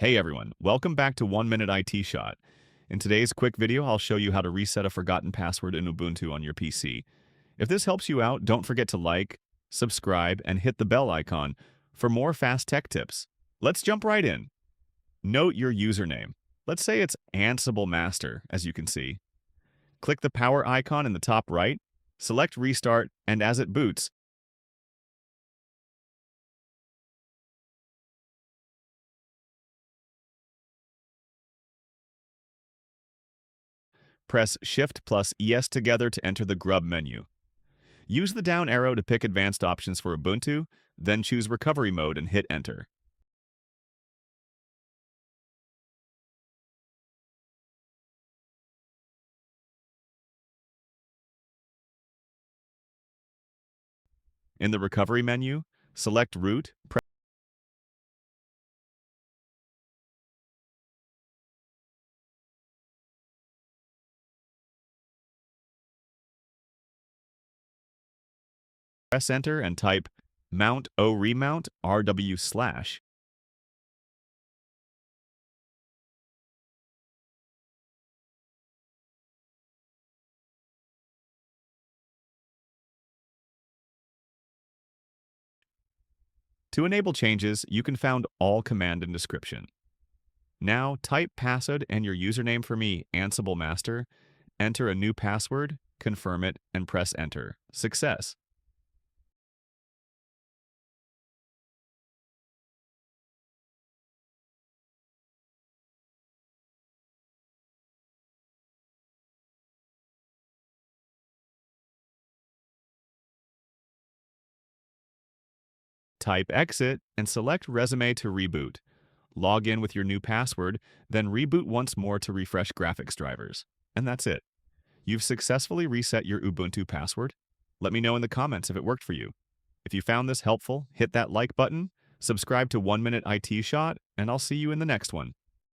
Hey everyone, welcome back to 1 Minute IT Shot. In today's quick video, I'll show you how to reset a forgotten password in Ubuntu on your PC. If this helps you out, don't forget to like, subscribe, and hit the bell icon for more fast tech tips. Let's jump right in. Note your username. Let's say it's Ansible Master, as you can see. Click the power icon in the top right, select Restart, and as it boots, press Shift plus ES together to enter the grub menu. Use the down arrow to pick advanced options for Ubuntu, then choose recovery mode and hit enter. In the recovery menu, select root, press enter and type mount o remount rw/. To enable changes, you can find all command in description. Now type password and your username for me, Ansible Master, enter a new password, confirm it, and press enter. Success! Type exit and select resume to reboot. Log in with your new password, then reboot once more to refresh graphics drivers. And that's it. You've successfully reset your Ubuntu password. Let me know in the comments if it worked for you. If you found this helpful, hit that like button, subscribe to 1 Minute IT Shot, and I'll see you in the next one.